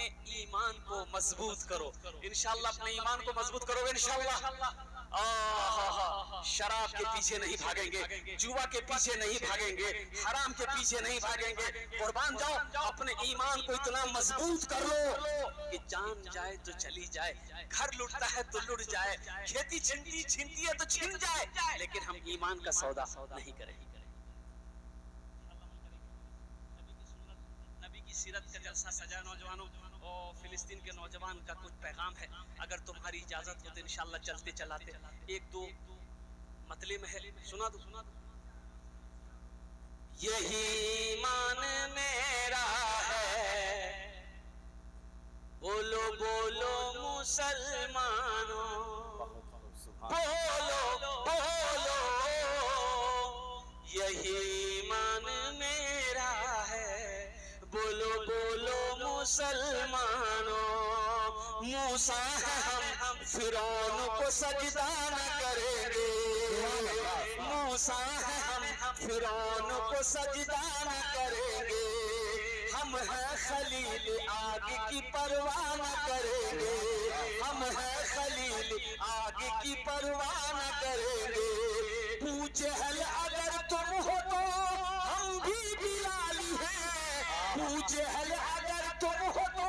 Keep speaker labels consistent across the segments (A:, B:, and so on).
A: अपने ईमान को मजबूत करो। इंशाअल्लाह अपने ईमान को मजबूत करोगे इंशाअल्लाह। शराब के पीछे नहीं भागेंगे, जुआ के पीछे नहीं भागेंगे, हराम के पीछे नहीं भागेंगे। कुर्बान जाओ, अपने ईमान को इतना मजबूत कर लो कि जान जाए तो चली जाए, घर लुटता है तो लुट जाए, खेती छीनती है तो छीन जाए, लेकिन हम ईमान का सौदा नहीं करेंगे। नबी की सीरत का जलसा सजा नौजवानों, और फिलिस्तीन के नौजवान का कुछ पैगाम है। अगर तुम्हारी इजाजत हो तो इंशाअल्लाह चलते चलाते एक दो मतले में है, सुना दो। यही ईमान मेरा है, बोलो बोलो मुसलमानों, बोलो बोलो, यही ईमान मेरा है, बोलो बोलो मुसलमानों। मूसा हम फिरौन को सजदा न करेंगे, मूसा हम फिरौन को सजदा न करेंगे, हम हैं खलील आग की परवाह न करेंगे, हम हैं खलील आग की परवाह न करेंगे। पूछे हल अगर तुम हो तो हम भी बिलाली हैं, पूछे हल अगर तुम हो तो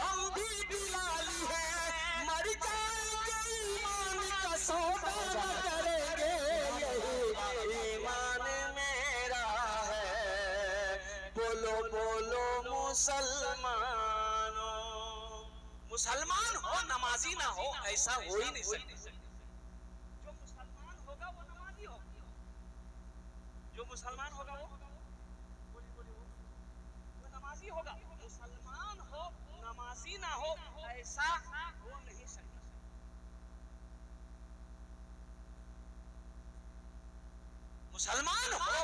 A: हम भी बिलाली हैं, मर जाएंगे ईमान का सौदा न करेंगे, यही ईमान मेरा है, बोलो बोलो मुसलमानों। मुसलमान हो नमाजी ना हो, ऐसा हो ही नहीं सकता। जो मुसलमान होगा वो नमाजी होगा, जो मुसलमान होगा वो नमाजी होगा। मुसलमान हो नमाजी ना हो, ऐसा हो नहीं सकता। मुसलमान हो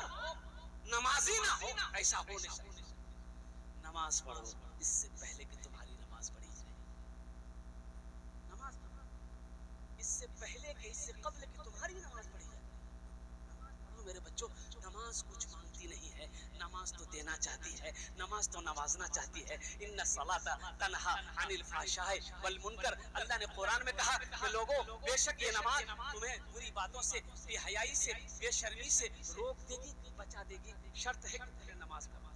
A: नमाजी ना हो, ऐसा हो नहीं सकता। नमाज पढ़ो इससे पहले कि तुम्हारी नमाज पढ़ी जाए, नमाज इससे पहले कि इससे कब्ल कि तुम्हारी नमाज पढ़ी जाए। मेरे बच्चों, नमाज कुछ मांगती नहीं है, नमाज तो देना चाहती है, नमाज तो नवाजना चाहती है। इन्ना सलाता तन्हा अनिल फाहशाए वल मुनकर, अल्लाह ने कुरान में कहा कि लोगों, बेशक ये नमाज तुम्हें बुरी बातों से, बेहयाई से, बेशर्मी से रोक देगी, बचा देगी। शर्त है कि पहले नमाज पढ़ो।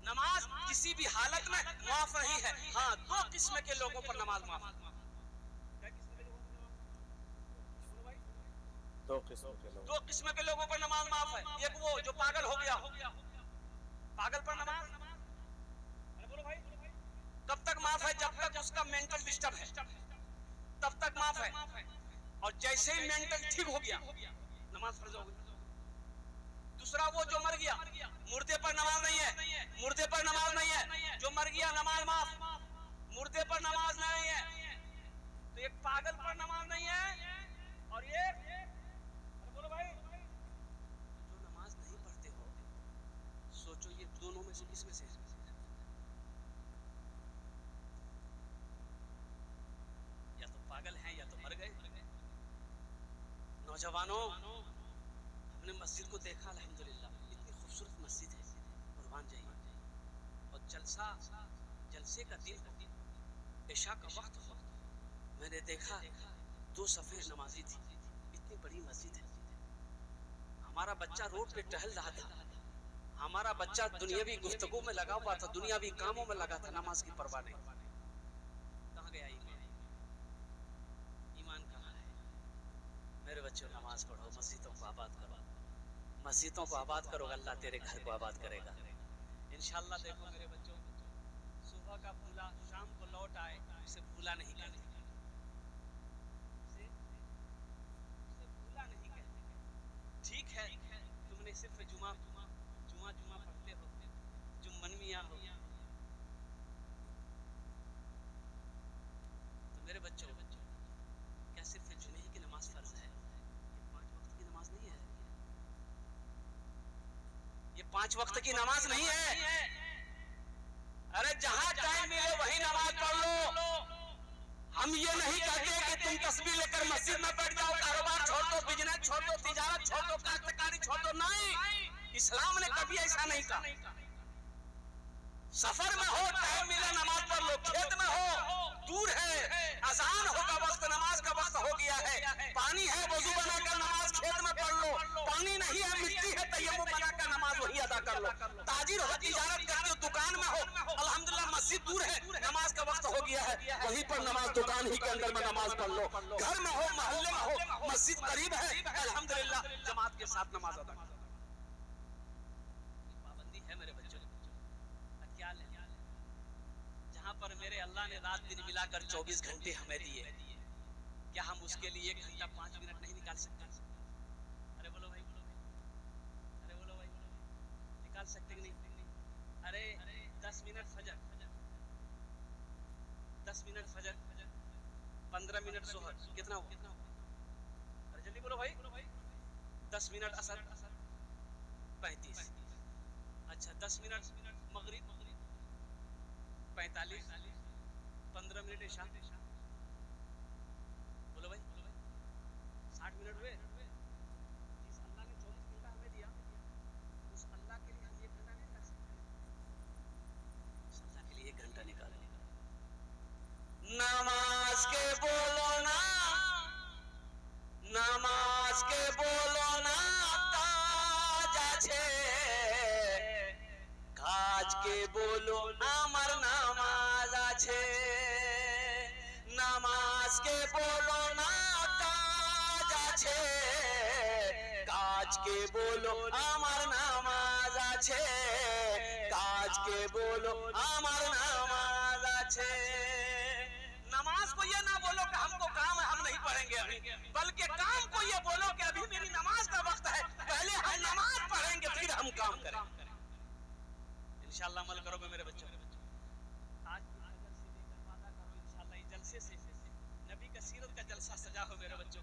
A: नमाज किसी भी हालत में माफ नहीं है। हाँ, दो किस्म के लोगों पर नमाज माफ है। दो किस्म के लोगों पर नमाज माफ है। एक वो जो पागल हो गया, पागल पर नमाज, अरे बोलो भाई, कब तक माफ है? जब तक उसका मेंटल डिस्टर्ब है तब तक माफ है, और जैसे ही मेंटल ठीक हो गया नमाज फर्ज हो गई। दूसरा वो जो मर गया, मुर्दे पर नमाज नहीं है, मुर्दे पर नमाज नहीं है, जो मर गया नमाज माफ, मुर्दे पर नमाज नहीं है। तो एक पागल पर नमाज नहीं है, और एक बोलो भाई, जो नमाज नहीं पढ़ते हो, सोचो ये दोनों में से किस में से? या तो पागल हैं या तो मर गए। नौजवानों, हमने मस्जिद को देखा, अल्हम्दुलिल्लाह इतनी खूबसूरत मस्जिद है, कुर्बान जाइए। और जलसे का दिन हो, इशा का वक्त हो, मैंने देखा 2 सफ़े नमाजी थी, इतनी बड़ी मस्जिद है। हमारा बच्चा रोड पे टहल रहा था, हमारा बच्चा दुनियावी गुफ्तगू में लगा हुआ था, दुनियावी कामों में लगा था, नमाज की परवाह नहीं। कहाँ गया ईमान? ईमान कहाँ है? मेरे बच्चों, नमाज पढ़ो, मस्जिदों को आबाद करो, मस्जिदों को आबाद करो, अल्लाह तेरे घर को आबाद करेगा इंशाअल्लाह। देखो मेरे बच्चों, सुबह का फूला शाम को लौट आए, उसे भूला नहीं कहते, ठीक है। तुमने सिर्फ जुमा पढ़ते हो, जुम्मन मियाँ हो, तो मेरे बच्चों, क्या सिर्फ जुमे की नमाज फर्ज है? ये 5 वक्त की नमाज नहीं है, ये 5 वक्त की नमाज नहीं है। अरे जहां टाइम मिले वही नमाज पढ़ लो। हम ये नहीं कहते कि तुम तस्बीह लेकर मस्जिद में बैठ जाओ, कारोबार छोड़ दो, बिजनेस छोड़ दो, तिजारत छोड़ दो, काश्तकारी छोड़ दो, नहीं, इस्लाम ने कभी ऐसा नहीं कहा। सफर में हो, टाइम मिला नमाज पढ़ लो, खेत में हो, दूर है, अजान होगा वक्त, नमाज का वक्त हो गया है, पानी है वजू बनाकर नमाज खेत में पढ़ लो, पानी नहीं है मिट्टी है तयम्मुम बनाकर नमाज वही अदा कर लो। ताजिर हो, तिजारत करते हो, दुकान में हो, अल्हम्दुलिल्लाह मस्जिद दूर है, नमाज का वक्त हो गया है, वहीं पर नमाज दुकान ही के अंदर में नमाज पढ़ लो। घर में हो, मोहल्ले में हो, मस्जिद करीब है, अल्हम्दुलिल्लाह जमात के साथ नमाज अदा करो। पाबंदी है मेरे बच्चों, क्या ले, जहाँ पर मेरे अल्लाह ने रात दिन मिलाकर 24 घंटे हमें दिए, क्या हम उसके लिए 1 घंटा 5 मिनट नहीं निकाल सकते? अरे बोलो भाई, अरे बोलो भाई, निकाल सकते कि नहीं? अरे 10 मिनट फजर, 10 मिनट फजर, 15 मिनट जोहर, कितना हुआ? अरे जल्दी बोलो भाई। 10 मिनट असर, 35। अच्छा 10 मिनट मगरिब, 45, 15 मिनट इशा, बोलो भाई 60 मिनट हुए। जिस अल्लाह ने 24 घंटा हमें दिया, उस अल्लाह के लिए हम 1 घंटा नहीं निकाल सकते? उस अल्लाह के लिए 1 घंटा निकालो। नमाज के बोलो ना, नमाज के बोलो ना काज আছে, काज के बोलो আমার নামাজ আছে, নামাজ के बोलो ना काज আছে, काज के बोलो আমার নামাজ আছে, काज के बोलो আমার नामाज আছে। नमाज को ये ना बोलो कि हमको काम है हम नहीं पढ़ेंगे अभी, बल्कि काम को ये बोलो कि अभी मेरी नमाज का वक्त है, पहले हम नमाज पढ़ेंगे फिर हम काम करेंगे। इंशाअल्लाह अमल करोगे मेरे बच्चों। आज फजर से लेकर वादा करो इंशाअल्लाह इस जलसे से नबी का सीरत का जलसा सजा हो मेरे बच्चों।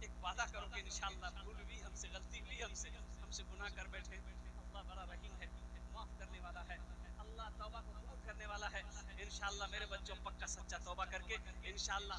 A: एक वादा करो कि इंशाअल्लाह भूल भी हमसे, गलती हुई हमसे गुनाह कर बैठे, अल्लाह बड़ा रहीम है, माफ करने वाला है, अल्लाह तौबा को कबूल करने वाला है। इंशाअल्लाह मेरे बच्चों पक्का सच्चा तौबा करके इंशाअल्लाह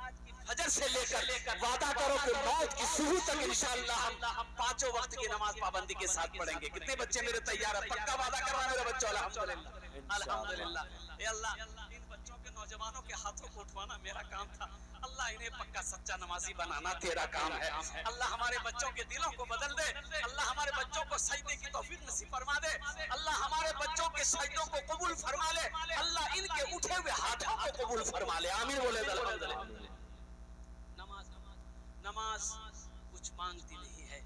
A: आज की फजर से लेकर वादा करो कि मौत की सुबह तक इंशाअल्लाह हम 5 वक्त की नमाज पाबंदी के साथ पढ़ेंगे। कितने बच्चे मेरे तैयार है? पक्का वादा करवा मेरे बच्चों। अल्हम्दुलिल्लाह अल्हम्दुलिल्लाह। ए अल्लाह इन बच्चों के नौजवानों के हाथों को उठवाना मेरा काम था, अल्लाह इन्हें पक्का सच्चा नमाजी बनाना तेरा काम है। अल्लाह हमारे बच्चों के दिलों को बदल दे, अल्लाह हमारे बच्चों को सजदे की तौफीक नसीब फरमा दे, अल्लाह हमारे बच्चों के सजदों को कबूल फरमा ले, अल्लाह इनके उठे हुए हाथों को कबूल फरमा ले। आमीन बोले अल्हम्दुलिल्लाह। नमाज नमाज कुछ मांगती नहीं है,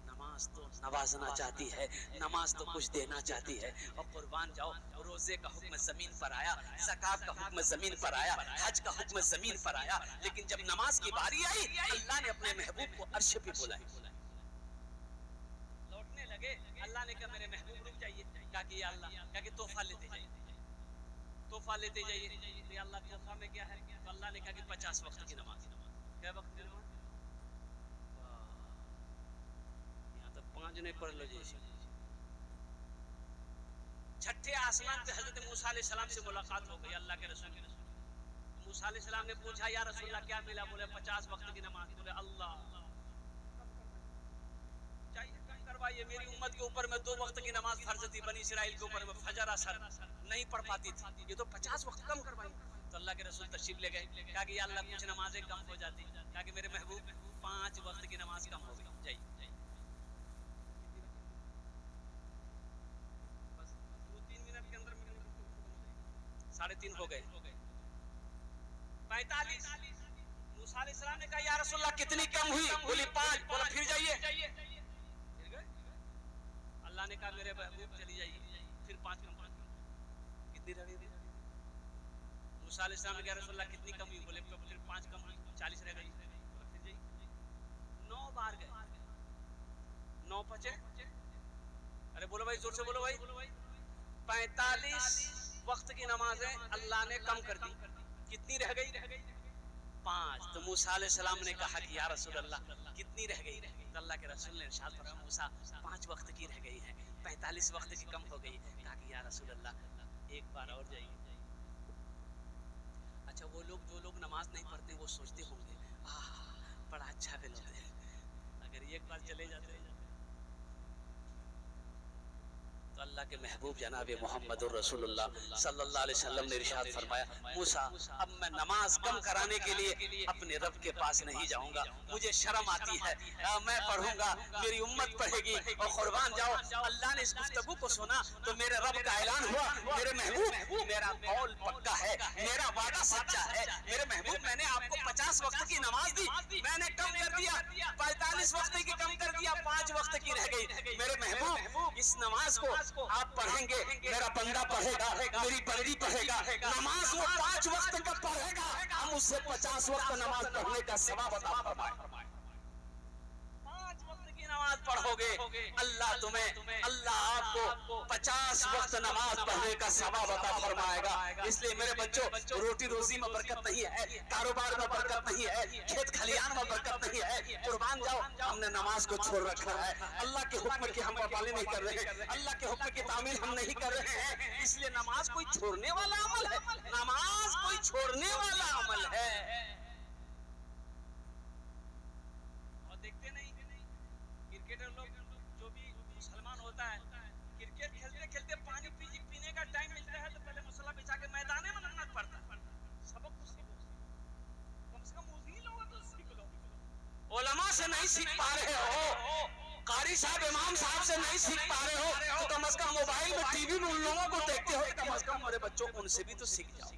A: नमाज तो नवाजना चाहती है, नमाज तो कुछ देना चाहती है। और कुर्बान जाओ, रोजे का हुक्म जमीन पर आया, ज़कात का हुक्म जमीन पर आया, हज का हुक्म जमीन पर आया, लेकिन जब नमाज की बारी आई अल्लाह ने अपने महबूब को अर्श पे बुलाया। लौटने लगे, अल्लाह ने कहा मेरे महबूब रुक जाइए, कहा कि या अल्लाह, कहा कि तोहफा लेते जाइए, तोहफा लेते जाइए। अल्लाह तोहफा में क्या है? तो अल्लाह ने कहा कि 50 वक्त की नमाज। क्या वक्त की नमाज? यहाँ तो 5 नहीं पढ़ लो जैसे। छठे आसमान पे हजरत मूसा अलैहिस्सलाम से मुलाकात हो गई अल्लाह के रसूल की। मूसा अलैहिस्सलाम ने पूछा या रसूलल्लाह क्या मिला? बोले 50 वक्त की नमाज। बोले अल्लाह चाहिए कम करवाइए, मेरी उम्मत के ऊपर में 2 वक्त की नमाज फर्ज थी, बनी इस्राइल के ऊपर में फजर असर नहीं पढ़ पाती थी, ये तो 50 वक्त कम करवाइए। तो अल्लाह के रसूल तशरीफ ले गए, कहा कि या अल्लाह कुछ नमाजें कम हो जाती, कहा कि मेरे महबूब 5 वक्त की नमाज कम हो गई, जाइए। बस 2-3 मिनट के अंदर 3:30 हो गए। 45 मूसा अलैहिस्सलाम ने कहा या रसूलल्लाह कितनी कम हुई? बोली 5। बोला फिर जाइए। अल्लाह ने कहा मेरे महबूब चली जाइए, फिर 5 कम। कितनी रह गई? मूसा अलैहिस्सलाम ने कहा रसूलल्लाह कितनी कम हुई? बोले फिर 5 कम हुई, 40 रह गई। बोला फिर जाइए। 9 बार गए, 9 बचे। अरे बोलो भाई, जोर से बोलो भाई। 45 वक्त की नमाजें अल्लाह ने कम कर दी, कितनी रह गई? 5। तो मूसा अलैहिस्सलाम ने कहा कि या रसूलल्लाह कितनी रह गई? तो अल्लाह के रसूल ने इरशाद फरमाया मूसा 5 वक्त की रह गई है, 45 वक्त की कम हो गई। कहा कि या रसूलल्लाह एक बार और जाइए। अच्छा वो लोग जो लोग नमाज नहीं पढ़ते वो सोचते होंगे बड़ा अच्छा फील होता है अगर एक बार चले जाते। तो अल्लाह अल्लाह के महबूब जनाब मोहम्मद रसूलुल्लाह सल्लल्लाहु अलैहि वसल्लम ने इरशाद फरमाया, मूसा अब मैं नमाज कम कराने के लिए अपने रब के पास नहीं जाऊंगा, मुझे शर्म आती है, मैं पढ़ूंगा, मेरी उम्मत पढ़ेगी। और कुर्बान जाओ, अल्लाह ने इस गुफ्तगू को सुना तो मेरे रब का ऐलान हुआ, मेरे महबूब मेरा कौल पक्का है, मेरा वादा सच्चा है। मेरे महबूब मैंने आपको 50 वक्त की नमाज दी, मैंने कम कर दिया, 45 वक्त की कम कर दिया, 5 वक्त की रह गई। मेरे महबूब इस नमाज को आप पढ़ेंगे, मेरा बंदा पढ़ेगा, मेरी बंदी पढ़ेगा, नमाज वो 5 वक्त का पढ़ेगा, हम उससे 50 वक्त नमाज पढ़ने का सवाब अता फरमाए। 5 वक्त की नमाज पढ़ोगे, अल्लाह तुम्हें, अल्लाह आपको 50 वक्त नमाज पढ़ने का सवाब अता फरमाएगा। इसलिए मेरे बच्चों, रोटी रोजी में बरकत नहीं है, कारोबार में बरकत नहीं है, खेत खलियान में बरकत नहीं है, कुर्बान जाओ, हमने नमाज को छोड़ रखा है। अल्लाह के हुक्म की हम पाबंदी नहीं कर रहे हैं, अल्लाह के हुक्म की तामील हम नहीं कर रहे हैं। इसलिए नमाज कोई छोड़ने वाला अमल है, नमाज कोई छोड़ने वाला अमल है। और देखते नहीं क्रिकेटर लोग, जो भी मुसलमान होता है, क्रिकेट खेलते खेलते पानी पीने का टाइम मिलता है तो पहले मुसल्ला बिछा के मैदान में नमाज पढ़ता है। सबक कुछ सीखो, कम से कम उन्हीं लोगों तो सीख लो। उलमा से नहीं सीख पा रहे हो, कारी साहब इमाम साहब से नहीं सीख पा रहे हो, तो कम से कम मोबाइल में टीवी में उन लोगों को देखते हो, कम से कम मेरे बच्चों को उनसे भी तो सीख जाओ।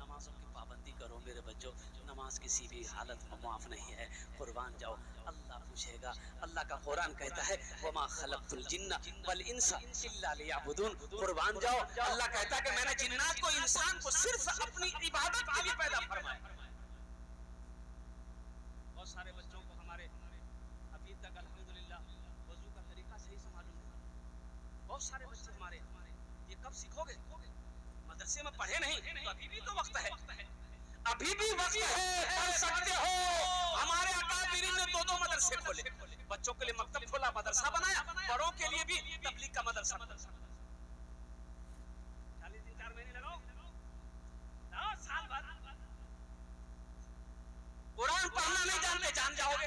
A: नमाजों की पाबंदी करो मेरे बच्चों, नमाज किसी भी हालत में माफ नहीं है। कुर्बान जाओ, अल्लाह पूछेगा। अल्लाह का कुरान कहता है, वमा खलक़तुल जिन्ना वल इंसा इल्ला लियअबुदून। कुर्बान जाओ, अल्लाह कहता है कि मैंने जिन्नात को, इंसान को सिर्फ अपनी इबादत के लिए पैदा फरमाया। बहुत सारे बच्चों को हमारे अभी तक अल्हम्दुलिल्लाह वजू का तरीका सही से मालूम नहीं। बहुत सारे बच्चे हमारे, ये कब सीखोगे? मदरसे में पढ़े नहीं तो अभी भी तो वक्त है, अभी भी वक्त है, पढ़ सकते हो। हमारे अकाबिरीन ने 2-2 मदरसे खोले, बच्चों के लिए मकतब खोला, मदरसा बनाया, बड़ों के लिए भी तबलीग का मदरसा। 40 दिन 4 महीने लगाओ, साल बाद कुरान पढ़ना नहीं जानते, जान जाओगे,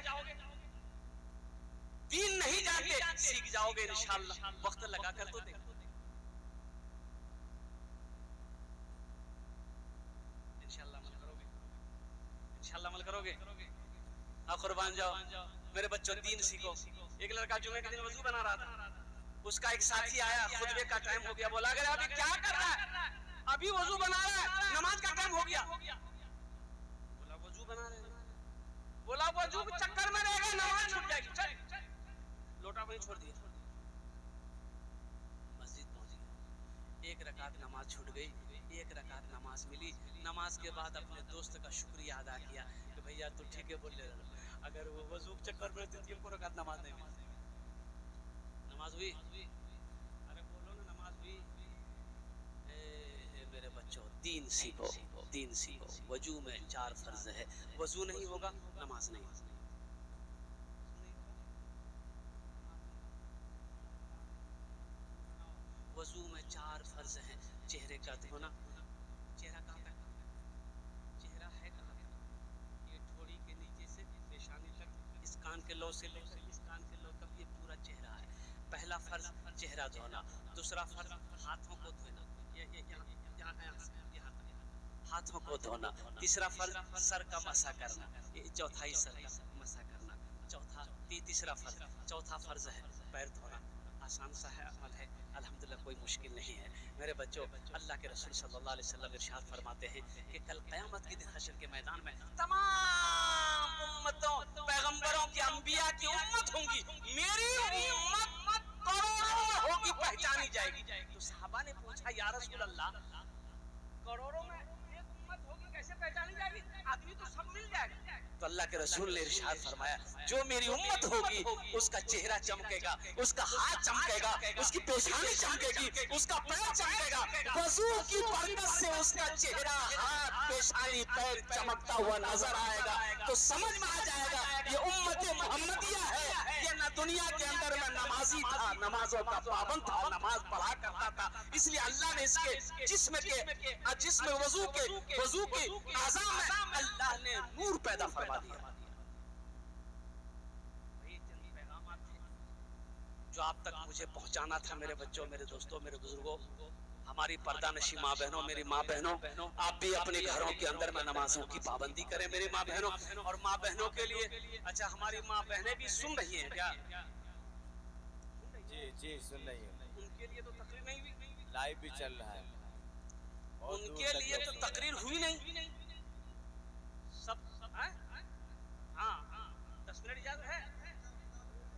A: दीन नहीं जानते, सीख जाओगे इंशाअल्लाह। वक्त लगा कर तो देखो, इंशाअल्लाह अमल करोगे, इंशाअल्लाह अमल करोगे। हाँ, कुर्बान जाओ मेरे बच्चों, दीन सीखो। एक लड़का जुमे के दिन वजू बना रहा था, उसका एक साथी आया, खुतबे का टाइम हो गया, बोला अगर अभी क्या कर रहा है? अभी वजू बना रहा है, नमाज का टाइम हो गया। बोला वजू बना रहे, बोला वजू के चक्कर में रहेगा, नमाज छूट जाएगी, चल लोटा वहीं छोड़ दिया, मस्जिद पहुंच गया। 1 रकात नमाज छूट गई, 1 रकात नमाज मिली। नमाज के बाद अपने दोस्त का शुक्रिया अदा किया कि भैया तू ठीक है बोल ले रहा, अगर वो वजू के चक्कर में रहती 3 रकात नमाज नहीं मिली। नमाज हुई? अरे बोलो ना, नमाज हुई? मेरे बच्चों, दीन सीखो, दीन सीखो। वजू में 4 फर्ज है, वजू नहीं होगा नमाज नहीं। वजू में 4 फर्ज हैं। चेहरे का धोना, चेहरा कहाँ पे? चेहरा है कहाँ पे? ये ठोड़ी के नीचे से पेशानी तक, इस कान के लौ से लेकर इस कान के लौ तक ये पूरा चेहरा है। पहला फर्ज चेहरा धोना। दूसरा फर्ज हाथों को धोना, यहाँ हाथों को धोना। तीसरा फर्ज सर का मसा करना, ये चौथाई सर का मसा करना। चौथा फर्ज है पैर धोना। आसान सा है अमल है, अल्हम्दुलिल्लाह कोई मुश्किल नहीं है। मेरे बच्चों, अल्लाह के रसूल सल्लल्लाहु अलैहि वसल्लम इरशाद फरमाते हैं कि कल क़यामत के दिन हश्र के मैदान में तमाम उम्मतों, पैगंबरों की, अंबिया की उम्मत होंगी, मेरी उम्मत करोड़ों होगी, पहचानी जाएगी। तो सहाबा ने पूछा, या रसूल अल्लाह, करोड़ों में एक उम्मत होगी, कैसे पहचानी जाएगी? आदमी तो सब मिल जाएगा। तो अल्लाह के रसूल ने इरशाद फरमाया, जो मेरी उम्मत होगी उसका चेहरा चमकेगा, उसका हाथ चमकेगा, उसकी पेशानी चमकेगी, उसका पैर चमकेगा। वजू की बरकत से उसका चेहरा, हाथ, पेशानी, पैर चमकता हुआ नजर आएगा। तो समझ में आ जाएगा ये उम्मत मोहम्मदिया है। ये न दुनिया के अंदर में नमाजी था, नमाजों का पाबंद था, नमाज पढ़ा करता था। इसलिए अल्लाह ने इसके जिस्म वजू के आज़ा में अल्लाह ने नूर पैदा फरमा दिया। वही चंद पैगाम थे जो आप तक मुझे पहुंचाना था मेरे बच्चों, मेरे दोस्तों, मेरे बुजुर्गों, हमारी पर्दा नशी माँ बहनों, मेरी माँ बहनों, आप भी अपने घरों के अंदर में नमाजों की पाबंदी करें मेरी माँ बहनों। और माँ बहनों के लिए, अच्छा हमारी माँ बहनें भी सुन रही हैं क्या?
B: जी जी सुन रही है,
A: उनके लिए तो तकरीर नहीं हुई,
B: लाइव भी चल रहा है,
A: उनके लिए तो तकरीर हुई नहीं। सब हाँ 10 मिनट इजाजत है,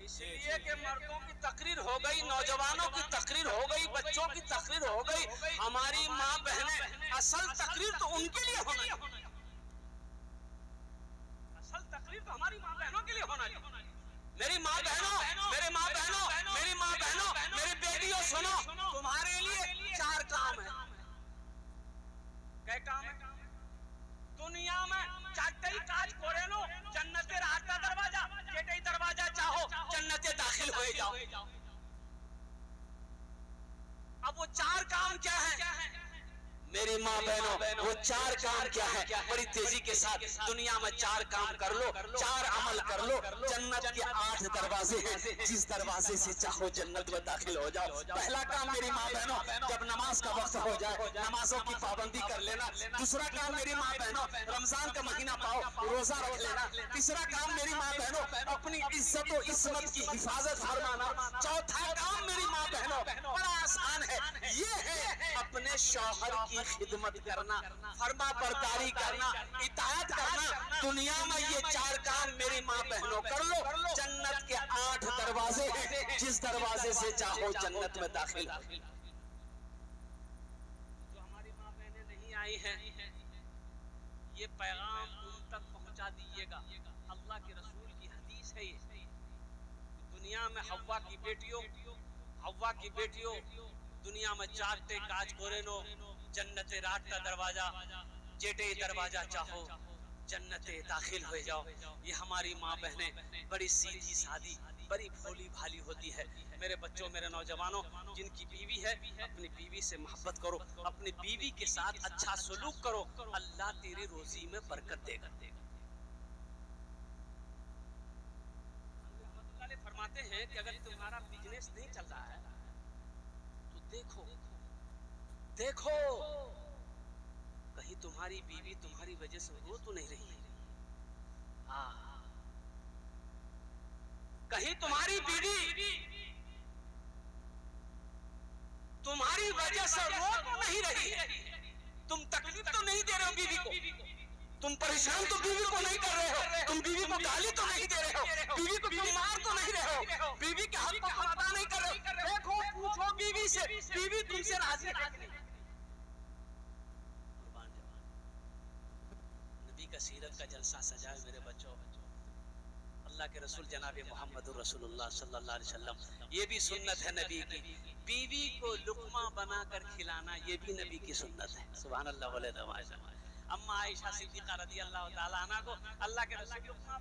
A: इसलिए कि मर्दों की तकरीर हो गई, नौजवानों की तकरीर हो गई, बच्चों की तकरीर हो गई, हमारी माँ बहनें, असल तकरीर तो उनके लिए होना चाहिए, असल तकरीर तो हमारी माँ बहनों के लिए होना चाहिए। मेरी माँ बहनों, मेरे माँ बहनों, मेरी माँ बहनों, मेरी बेटियों सुनो, तुम्हारे लिए 4 काम है। क्या काम है? दुनिया में चाटे काज कोरे लो, जन्नते रास्ता दरवाजा, जेटे दरवाजा चाहो जन्नते दाखिल हो जाओ। अब वो 4 काम क्या है मेरी माँ बहनों? वो 4 काम क्या है? बड़ी तेजी के साथ दुनिया में 4 काम कर लो, 4 अमल कर लो। जन्नत के 8 दरवाजे हैं, जिस दरवाजे से चाहो जन्नत में दाखिल हो जाओ। पहला काम मेरी माँ बहनों, जब नमाज का वक्त हो जाए नमाजों की पाबंदी कर लेना। दूसरा काम मेरी माँ बहनों, रमजान का महीना पाओ, रोजा रख लेना। तीसरा काम मेरी माँ बहनों, अपनी इज्जत और इस्मत की हिफाजत फरमाना। चौथा काम मेरी माँ बहनों, बड़ा आसान है, ये है अपने शौहर की खिदमत करना, फरमा बरदारी करना, इताअत करना। दुनिया में ये 4 काम मेरी माँ बहनों कर लो, जन्नत के 8 दरवाजे हैं, जिस दरवाजे से चाहो जन्नत में दाखिल। जो हमारी माँ बहनें नहीं आई हैं, ये पैगाम उन तक पहुंचा दीजिएगा। अल्लाह के रसूल की हदीस है ये, दुनिया में हव्वा की बेटियों दुनिया में 4 काज कोरे नो, जन्नते रात का दरवाजा, जेटे दरवाजा चाहो जन्नते दाखिल हो जाओ। ये हमारी माँ बहनें बड़ी सीधी सादी, बड़ी भोली भाली होती है। मेरे बच्चों, मेरे नौजवानों, जिनकी बीवी है अपनी बीवी से मोहब्बत करो, अपनी बीवी के साथ अच्छा सलूक करो, अल्लाह तेरी रोजी में बरकत देगा। फरमाते हैं कि अगर तुम्हारा बिजनेस नहीं चल रहा है तो देखो कहीं तुम्हारी बीवी तुम्हारी वजह से रो तो नहीं रही है। कहीं तुम्हारी बीवी तुम्हारी वजह से रो तो नहीं रही है, तुम तकलीफ तो नहीं दे रहे हो बीवी को, तुम परेशान तो बीवी को नहीं कर रहे हो, तुम बीवी को गाली तो नहीं दे रहे हो, बीवी को तुम मार तो नहीं रहे हो, बीवी के हक को अदा नहीं कर रहे हो। देखो, पूछो बीवी से, बीवी तुमसे राजी है कि नहीं? नबी का सीरत का जलसा सजाए मेरे बच्चों, अल्लाह के रसूल जनाब मोहम्मद रसूलुल्लाह सल्लल्लाहु अलैहि वसल्लम, ये भी सुन्नत है नबी की, बीवी को लुक़मा बनाकर खिलाना, ये भी नबी की सुन्नत है। सुभान अल्लाह वले नवाज। अम्मा आयशा सिद्दीक़ा रज़ियल्लाहु ताला अन्हा को अल्लाह के रसूल लुक़मा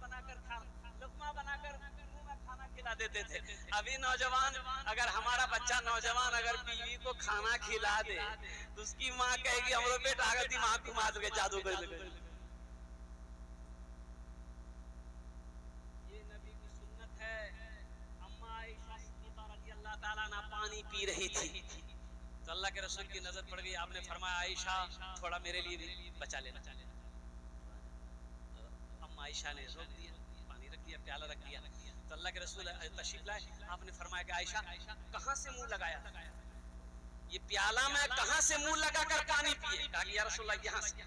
A: बनाकर मुंह में खाना खिला देते थे। अभी नौजवान, अगर हमारा बच्चा नौजवान अगर बीवी को खाना खिला दे तो उसकी माँ कहेगी हमरो बेटा अगर दिमाग घुमा दोगे, जादू कर दोगे। ये नबी की सुन्नत है। अम्मा आयशा सिद्दीक़ा रज़ियल्लाहु ताला अन्हा पानी पी रही थी तो अल्लाह के रसूल की नजर पड़ गई, आपने फरमाया आयशा थोड़ा मेरे लिए भी बचा लेना। अम्मा आयशा ने रोक दिया, पानी रख दिया, प्याला रख दिया। तो अल्लाह के रसूल तशरीफ लाए, आपने फरमाया कि आयशा कहाँ से मुंह लगाया, ये प्याला में कहाँ से मुंह लगाकर पानी पिए? कहा कि या रसूलल्लाह यहाँ से।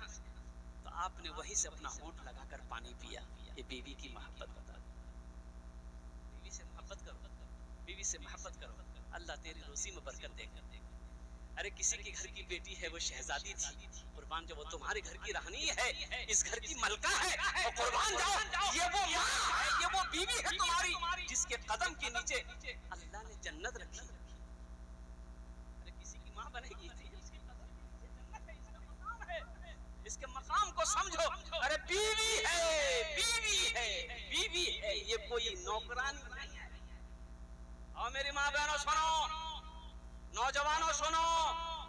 A: तो आपने वहीं से अपना होंठ लगाकर पानी पिया। ये बीवी की मोहब्बत बता, बीवी से मोहब्बत करो, बीवी से मोहब्बत करो, अल्लाह तेरी रोजी में बरकत देगा। अरे किसी के घर की बेटी है, वो शहजादी थी, कुर्बान जब वो तुम्हारे घर की रानी है, इस घर की मलका है, और कुर्बान जाओ, ये वो माँ है, ये वो बीवी है तुम्हारी, जिसके कदम के नीचे अल्लाह ने जन्नत रखी। अरे किसी की माँ बनेगी, इसके कदम के नीचे जन्नत है, इसका मकाम है, इसके मकाम को समझो। अरे बीवी है, ये कोई नौकरानी नहीं है। और मेरी माँ बहनों सुनो, नौजवानों सुनो,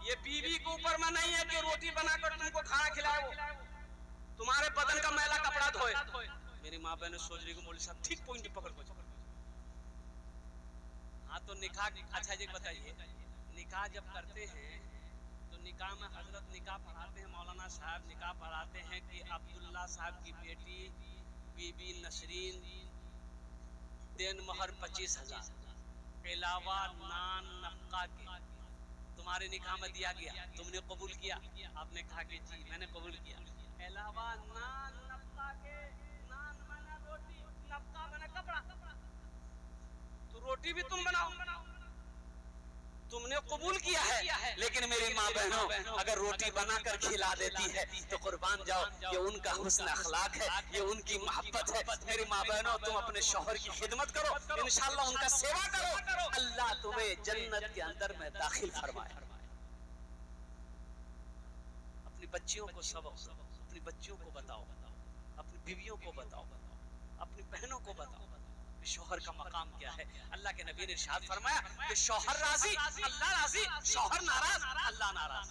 A: ये बीवी के ऊपर में नहीं है कि रोटी बनाकर तुमको खाना खिलाए, वो तुम्हारे बदन का मैला कपड़ा धोए। मेरी माँ बहन सोच रही मौलवी साहब ठीक पॉइंट पकड़ को, हाँ हाँ तो निकाह, अच्छा जी बताइए, निकाह जब करते हैं तो निकाह में हजरत निकाह पढ़ाते हैं, मौलाना साहब निकाह पढ़ाते हैं कि अब्दुल्ला साहब की बेटी बीबी नसरीन देन मोहर 25,000 अलावा नान नफका के तुम्हारे निकाह में दिया गया, तुमने कबूल किया? आपने कहा कि जी मैंने कबूल किया। अलावा नान नफका के, नान माना रोटी, नफका माना कपड़ा, तो रोटी भी तुम बनाओ, तुमने कबूल किया है। लेकिन मेरी माँ बहनों अगर रोटी बनाकर खिला देती है तो कुर्बान जाओ, ये उनका हुस्न अखलाक है, ये उनकी मोहब्बत है। मेरी माँ बहनों तुम अपने शौहर की खिदमत करो, इंशाअल्लाह उनका सेवा करो, अल्लाह तुम्हें जन्नत के अंदर में दाखिल फरमाए। अपनी बच्चियों को सबक दो, अपनी बच्चियों को बताओ, अपनी बीवियों को बताओ, अपनी बहनों को बताओ शौहर का मकाम क्या है। अल्लाह के नबी ने इरशाद फरमाया कि शौहर राजी अल्लाह राजी, शौहर नाराज अल्लाह नाराज।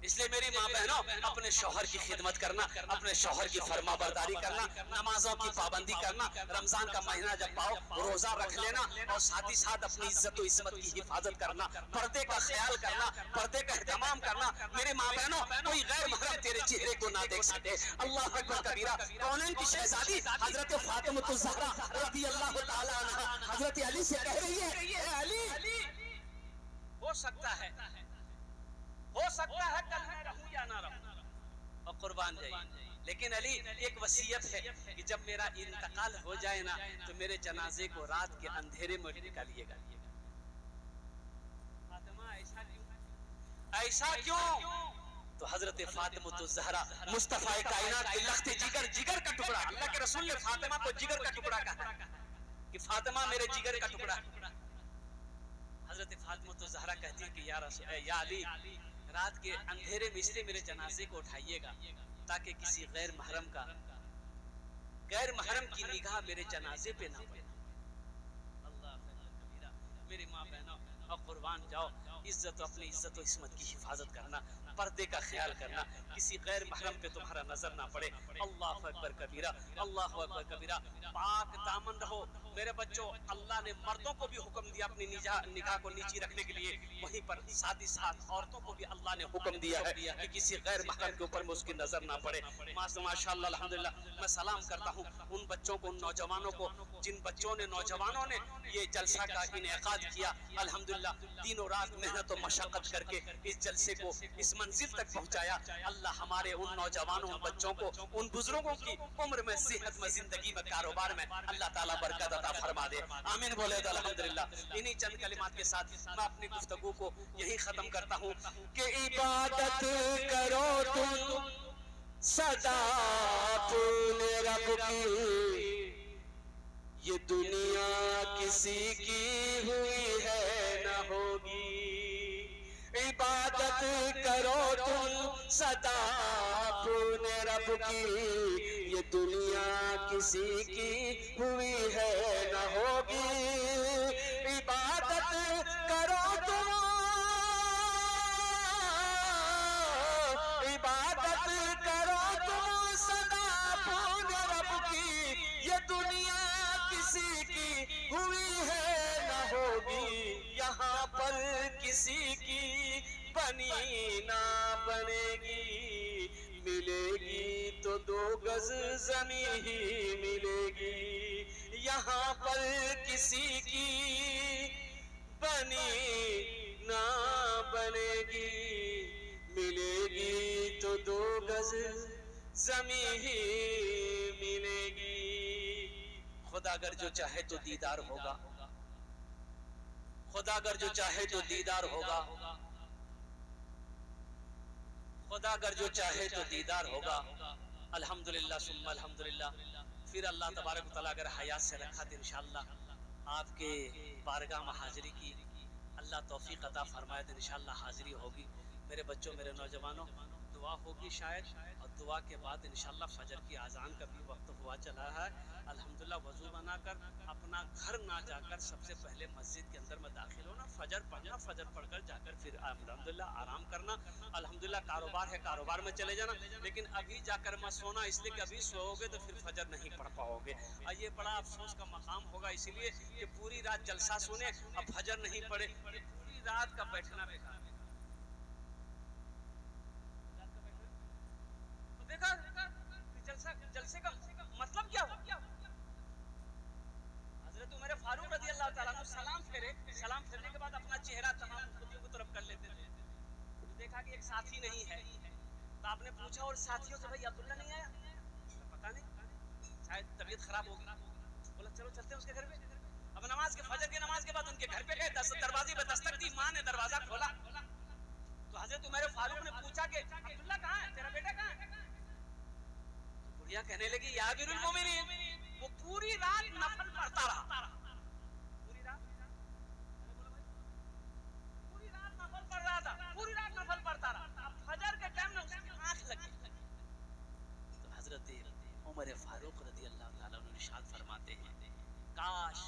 A: इसलिए मेरी माँ बहनों अपने शौहर की खिदमत करना, अपने शौहर की फरमाबरदारी करना, नमाजों की पाबंदी करना, रमजान का महीना जब पाओ रोजा रख लेना और साथ ही साथ अपनी इज्जत और इस्मत की हिफाजत करना, पर्दे का ख्याल करना, पर्दे का एहतमाम करना। मेरी माँ बहनों कोई गैर महरम तेरे चेहरे को ना देख सके। अल्लाह अकबर कबीरा। कौनैन की शहजादी हजरत फातिमा ज़हरा रज़ियल्लाहु ताला अन्हा हजरत अली से कह रही है, ए अली हो सकता है कल मैं रहूं या ना रहूं, और कुर्बान जाइए, लेकिन अली एक वसीयत है कि जब मेरा इंतकाल हो जाए ना तो मेरे जनाजे को रात के अंधेरे में निकालिएगा। फातिमा ऐसा क्यों? तो हजरत फातिमा ज़हरा मुस्तफा कायनात के लख्त जिगर का टुकड़ा, अल्लाह के रसूल ने फातिमा को जिगर का टुकड़ा कहा कि फातिमा मेरे जिगर का टुकड़ा। हजरत फातिमा ज़हरा कहती है कि या अली रात के अंधेरे में इसलिए मेरे जनाजे को उठाइएगा ताकि किसी गैर महरम की निगाह मेरे जनाजे पे ना पड़े। अल्लाह कबीरा। मेरी माँ बहनों और कुर्बान जाओ, इज्जत अपनी इज्जत और इस्मत की हिफाजत करना, पर्दे का ख्याल करना, किसी गैर महरम पे तुम्हारा नजर ना पड़े। अल्लाह अकबर कबीरा, अल्लाह अकबर कबीरा। पाक दामन रहो मेरे बच्चों। अल्लाह ने मर्दों को भी हुक्म दिया अपनी निगाह को नीची रखने के लिए, वहीं पर साथ ही साथ औरतों को भी अल्लाह ने हुक्म दिया है कि किसी गैर महरम के ऊपर में उसकी नजर ना पड़े। माशाअल्लाह अल्हम्दुलिल्लाह। मैं सलाम करता हूँ उन बच्चों को, उन नौजवानों को, जिन बच्चों ने, नौजवानों ने ये जलसा का इनेकाद किया। अल्हम्दुलिल्लाह दिनों रात मेहनत और मशक्कत करके इस जलसे को इस मंजिल तक पहुंचाया। अल्लाह हमारे उन नौजवानों, उन बच्चों को, उन बुजुर्गों की उम्र में, सेहत में, जिंदगी में, कारोबार में अल्लाह ताला बरकत अता फरमा दे। आमीन बोले तो अल्हम्दुलिल्लाह। इन्हीं चंद कलिमात के साथ मैं अपनी गुफ्तगू को यही खत्म करता हूँ कि इबादत करो तुम सदा अपने रब की, ये दुनिया किसी की हुई है न होगी। इबादत करो तुम सदा अपने रब की, ये दुनिया किसी की हुई है न होगी। इबादत करो तुम, इबादत करो तुम सदा अपने रब की, ये दुनिया किसी की हुई है न होगी। यहाँ पर किसी की बनी ना बनेगी, मिलेगी तो 2 गज जमी ही मिलेगी। यहाँ पर किसी की बनी ना बनेगी, मिलेगी तो 2 गज जमी ही मिलेगी। खुदा अगर जो चाहे तो दीदार होगा, खुदा अगर जो चाहे तो दीदार होगा, खुदा अगर जो चाहे तो दीदार होगा। अल्हम्दुलिल्लाह सुम्मा अल्हम्दुलिल्लाह। फिर अल्लाह तबारक व तआला अगर हयात से रखा तो इंशाअल्लाह आपके बारगाह में हाजिरी की अल्लाह तौफीक अता फरमाए तो इंशाअल्लाह हाजिरी होगी। मेरे बच्चों, मेरे नौजवानों, दुआ होगी शायद, और दुआ के बाद इंशाअल्लाह फजर की आज़ान का भी वक्त हुआ चला है। अल्हम्दुलिल्लाह वज़ू बनाकर अपना घर ना जाकर सबसे पहले मस्जिद के अंदर में दाखिल होना, फजर पढ़ना, फजर पढ़कर जाकर फिर अल्हम्दुलिल्लाह आराम करना। अल्हम्दुलिल्लाह कारोबार है, कारोबार में चले जाना, लेकिन अभी जाकर मत सोना, इसलिए कि अभी सोओगे तो फिर फजर नहीं पढ़ पाओगे। ये बड़ा अफसोस का मकाम होगा। होगा इसलिए कि पूरी रात जलसा सुने अब फजर नहीं पड़े, पूरी रात का बैठना बेकार है। तो देखा जलसे का मतलब क्या हुआ? हजरत उमर फारूक रज़ी अल्लाह ताला अन्हु सलाम फेरने के बाद अपना चेहरा तमाम खुदियों की तरफ कर लेते थे। तो देखा कि एक साथी नहीं है, तो आपने पूछा और साथियों से, भाई अब्दुल्ला नहीं आया? पता नहीं, शायद तबीयत खराब होगी। बोला चलो चलते हैं उसके घर पे। अब फजर की नमाज के बाद उनके घर पे गए, दरवाजे पे दस्तक दी, माँ ने दरवाजा खोला तो हजरत उमर फारूक ने पूछा कि अब्दुल्ला कहाँ है, तेरा बेटा कहाँ है? तो बुढ़िया कहने लगी, या अमीरुल मोमिनीन, वो पूरी रात नफल पढ़ता रहा। पूरी रात नफल पढ़ रहा था, पूरी रात नफल पढ़ता रहा। अब फजर के टाइम में उसकी आंख लगी। तो हजरत उमर फारूक रज़ी अल्लाह ताला अन्हु इरशाद फरमाते हैं, काश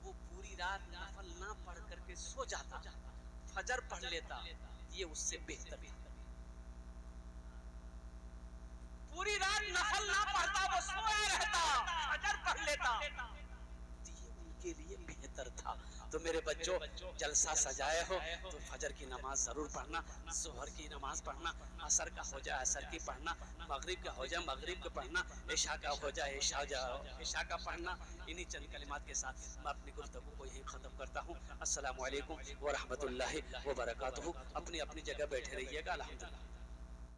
A: वो पूरी रात नफल ना पढ़ करके सो जाता, फजर पढ़ लेता, ये उससे बेहतर था। पूरी रात नफल ना पढ़ता, वो सोया रहता, फजर पढ़ लेता, ये उनके लिए बेहतर था। तो मेरे बच्चों, जलसा सजाए हो तो फजर की नमाज जरूर पढ़ना, जोहर की नमाज पढ़ना, असर का हो जाए असर की पढ़ना, मगरिब का हो जाए मगरिब का पढ़ना, इशा का हो जाए इशा का पढ़ना। इन्हीं चंद कलिमात के साथ मैं अपनी गुफ्तगू को यही ख़त्म करता हूँ। अस्सलामु अलैकुम व रहमतुल्लाहि व बरकातुहू। अपनी अपनी जगह बैठे रहिएगा। अल्हम्दुलिल्लाह।